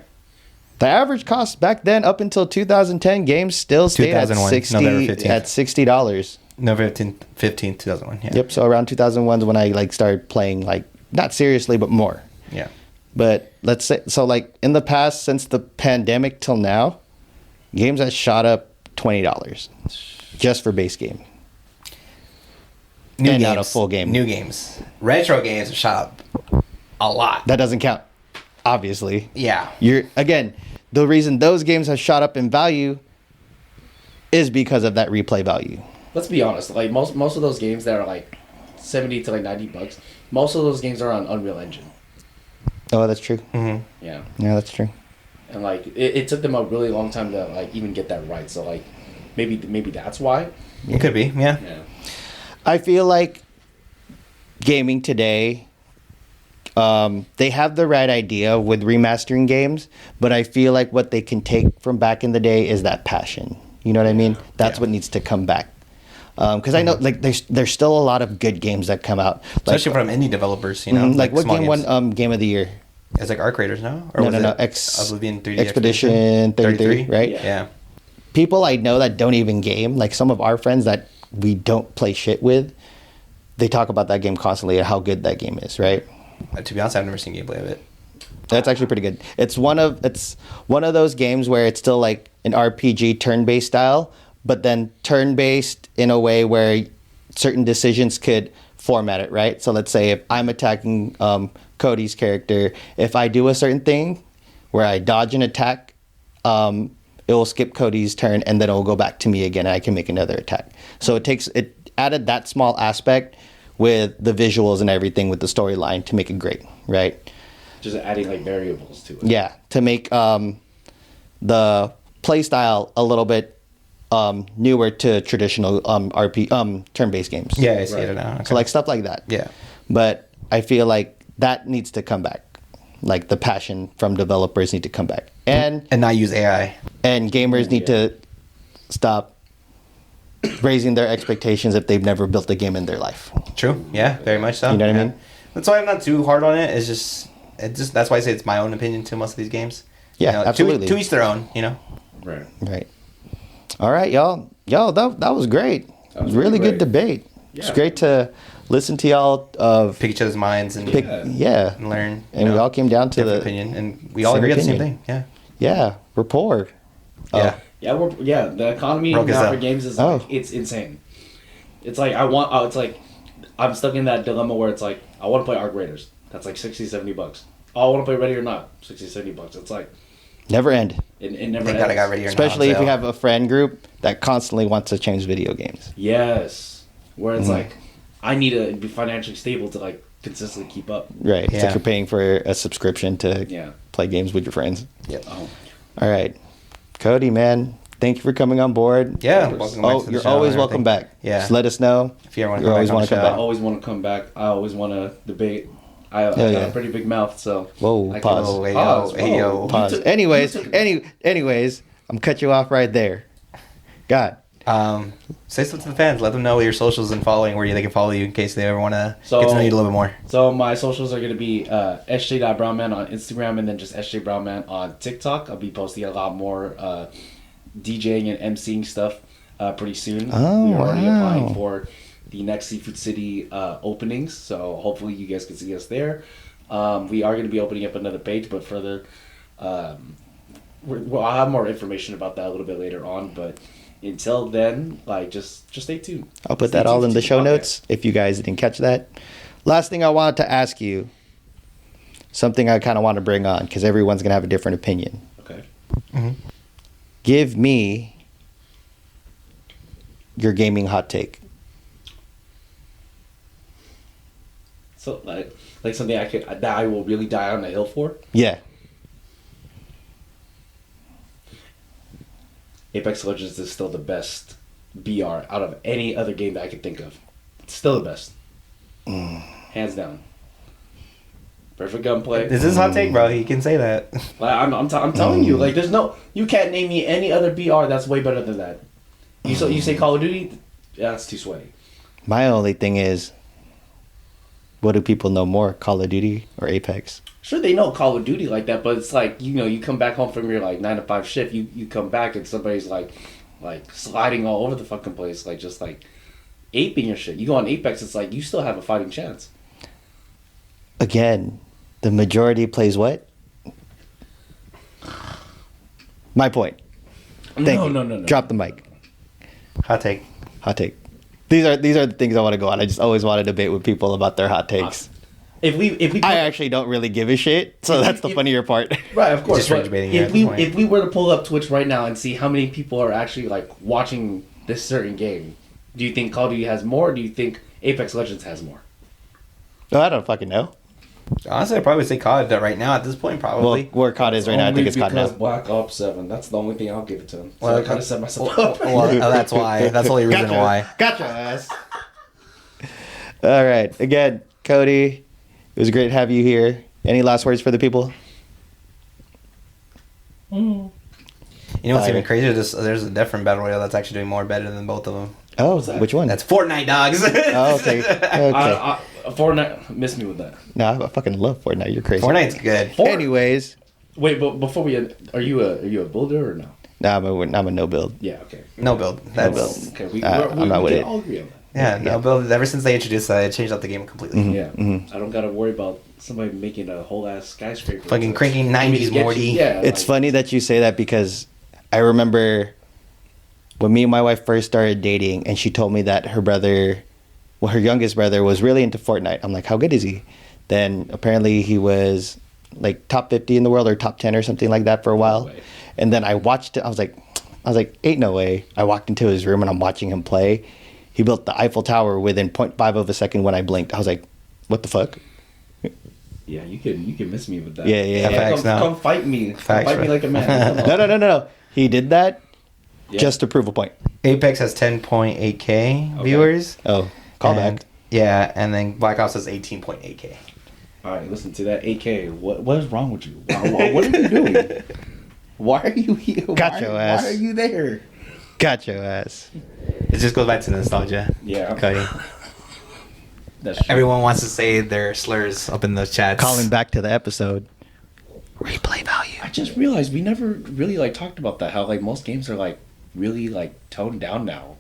The average cost back then, up until 2010, games still stayed at 2001, November 15th. $60. November 15th, 2001. Yeah. Yep. So around 2001 is when I like started playing, like not seriously, but more. Yeah. But let's say so, like in the past, since the pandemic till now, games have shot up $20 just for base game. New And games. not a full game. New games. Retro games have shot up a lot. That doesn't count, obviously. Yeah. The reason those games have shot up in value is because of that replay value. Let's be honest. Like most of those games that are like $70 to like $90, most of those games are on Unreal Engine. Oh, that's true. Mm-hmm. Yeah. Yeah, that's true. And like it took them a really long time to like even get that right. So like maybe that's why. It could be. Yeah. Yeah. I feel like gaming today, they have the right idea with remastering games, but I feel like what they can take from back in the day is that passion. You know what I mean? That's Yeah. what needs to come back. Because I know like there's still a lot of good games that come out, like, Especially from indie developers, you know. like what small game games. won game of the year? It's like Arc Raiders, no? No, was no, no. it Oblivion 3D Expedition 33, right? Yeah. People I know that don't even game, like some of our friends that we don't play shit with, they talk about that game constantly and how good that game is, right? To be honest, I've never seen gameplay of it. That's actually pretty good. It's one of those games where it's still like an RPG turn-based style, but then turn-based in a way where certain decisions could format it, right? So let's say if I'm attacking Cody's character, if I do a certain thing where I dodge an attack, it will skip Cody's turn and then it will go back to me again and I can make another attack. So it added that small aspect with the visuals and everything with the storyline to make it great, right? Just adding like variables to it. Yeah, to make the play style a little bit newer to traditional turn-based games. Yeah, I see it now. Okay. So like stuff like that. Yeah. But I feel like that needs to come back. Like the passion from developers need to come back. And not use AI. and gamers need to stop raising their expectations if they've never built a game in their life. True. Yeah, very much so. You know what I Yeah. mean? That's why I'm not too hard on it. It's just that's why I say it's my own opinion to most of these games. Yeah, You know, absolutely. To each their own, you know. Right. Right. All right, y'all. That was great. That was really really good great. debate. It's Yeah. great to listen to y'all of Pick each other's minds and yeah. and learn. And we all came down to different the opinion, and we all same agree on the same opinion. thing. Yeah. rapport. Yeah. Yeah, the economy Broke as now hell. for games is Oh. like, it's insane. It's like it's like I'm stuck in that dilemma where it's like I want to play Arc Raiders. That's like $60-$70. Oh, I want to play Ready or Not. $60-$70. It's like Never end. it never Thank God I ends. got ready or not. Especially if so- you have a friend group that constantly wants to change video games. Yes, where Mm-hmm. it's like I need to be financially stable to like consistently keep up. Right. It's Yeah. like you're paying for a subscription to Yeah. play games with your friends. Yep. Oh, All right. Cody, man, thank you for coming on board. Yeah. Of course. welcome back Oh, to the you're show always and welcome everything. back. Yeah. Just let us know. If you ever want You to always come wanna back on come the I back. show. always want to come back. I always want to debate. I Hell got yeah. a pretty big mouth, so Whoa, I pause. Oh, hey, Pause, yo, hey, yo. whoa. Pause. You took- Anyways, you took- anyways, I'm cut you off right there. God. Say something to the fans. Let them know your socials and following where they can follow you in case they ever want to So- get to know you a little bit more. So my socials are going to be SJ.Brownman on Instagram and then just SJBrownman on TikTok. I'll be posting a lot more DJing and MCing stuff pretty soon. Oh, We're already wow. applying for the next Seafood City openings, so hopefully you guys can see us there. We are going to be opening up another page, but further, I'll have more information about that a little bit later on. But until then, like just stay tuned. I'll put Stay that all tuned in the to show podcast. notes if you guys didn't catch that. Last thing I wanted to ask you, something I kind of want to bring on because everyone's going to have a different opinion. Okay. Give me your gaming hot take. So like something that I will really die on the hill for. Yeah. Apex Legends is still the best BR out of any other game that I could think of. It's still the best. Hands down. Perfect gunplay. This is hot take, bro. He can say that. Like, I'm telling you, like there's no, you can't name me any other BR that's way better than that. You say Call of Duty, yeah, that's too sweaty. My only thing is, what do people know more, Call of Duty or Apex? Sure, they know Call of Duty like that, but it's like, you know, you come back home from your like 9 to 5 shift, you come back and somebody's like sliding all over the fucking place, like just like aping your shit. You go on Apex, it's like you still have a fighting chance. Again, the majority plays what? My point. Thank you. No. Drop the mic. Hot take. Hot take. These are the things I want to go on. I just always want to debate with people about their hot takes. If we I actually don't really give a shit, so that's the funnier part. right, of course. Just but rage baiting you at this point. if we were to pull up Twitch right now and see how many people are actually like watching this certain game, do you think Call of Duty has more? Or do you think Apex Legends has more? No, I don't fucking know. Honestly, I'd probably say COD right now at this point, Well, probably. where COD is right now, I think it's COD now. Black Ops 7. That's the only thing I'll give it to him. So Well, I kind of set myself up. Well, that's why. That's the only reason why. Gotcha, ass. All right. Again, Cody, it was great to have you here. Any last words for the people? You know what's Fire. even crazier? There's a different battle royale that's actually doing more better than both of them. Oh, that? which one? That's Fortnite, dogs. Oh, okay. Okay. Fortnite missed me with that. No, I fucking love Fortnite. You're crazy. Fortnite's good. Anyways, Wait, but before we end, are you a builder or no? nah, I'm a no build. Yeah, okay. No build. That's build. Okay, we I'm not with can it. all agree on that. yeah, no build. Ever since they introduced that, it changed up the game completely. Yeah, Mhm. I don't gotta worry about somebody making a whole ass skyscraper. Fucking to- cranking for me to 90s get Morty. you- Yeah, It's like- funny that you say that because I remember when me and my wife first started dating, and she told me that her brother, well, her youngest brother, was really into Fortnite. I'm like, how good is he? Then apparently he was like top 50 in the world or top 10 or something like that for a while. way. And then I watched it. I was like, ain't no way. I walked into his room and I'm watching him play. He built the Eiffel Tower within 0.5 of a second when I blinked. I was like, what the fuck? Yeah, you can miss me with that. Yeah, yeah, yeah. Facts now. Come fight me. Facts, Fight me bro. like a man. No. He did that Yeah. just to prove a point. Apex has 10.8k Okay. viewers. Oh, callback. And- Yeah, and then Black Ops has 18.8k. All right, listen to that. AK, what is wrong with you? What are you doing? Why are you here? Got your ass. Why are you there? Got your ass. It just goes back to nostalgia. Yeah, Cody. that's true. Everyone wants to say their slurs up in the chats. Calling back to the episode. Replay value. I just realized we never really like talked about that. How like most games are like really like toned down now.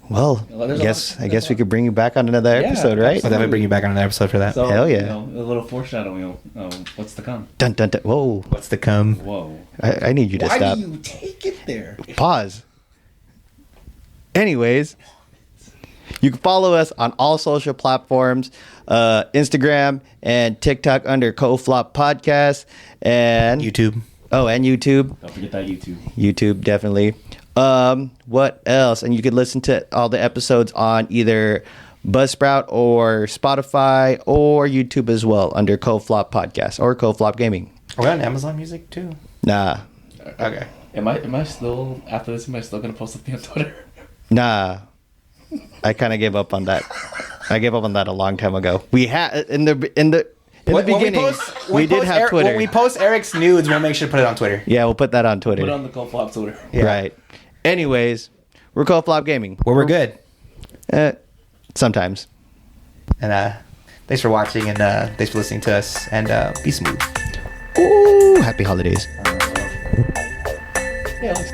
Well, Well, there's I a guess lot- I guess we could bring you back on another Yeah, episode, right? I'll definitely bring you back on another episode for that. So, Hell yeah. You know, a little foreshadowing of what's to come. Dun dun dun. Whoa! What's to come? Whoa. I need you to Why stop. do you take it there? Pause. Anyways, you can follow us on all social platforms, Instagram and TikTok under CoFlop Podcast, and YouTube. Oh, and YouTube. Don't forget that YouTube. YouTube, definitely. What else? And you could listen to all the episodes on either Buzzsprout or Spotify or YouTube as well under CoFlop Podcast or CoFlop Gaming. Are we on Amazon Music too? Nah, Okay. Am I still after this? Am I still gonna post something on Twitter? nah. I kind of gave up on that. I gave up on that a long time ago. We had in the beginning we did have Twitter. When we post Eric's nudes, we'll make sure to put it on Twitter. Yeah, we'll put that on Twitter. Put it on the Flop Twitter. Yeah. Right. Anyways, we're CoFlop Gaming. Where we're good. Sometimes. And thanks for watching, and thanks for listening to us, and be smooth. Ooh, happy holidays. Yeah. Let's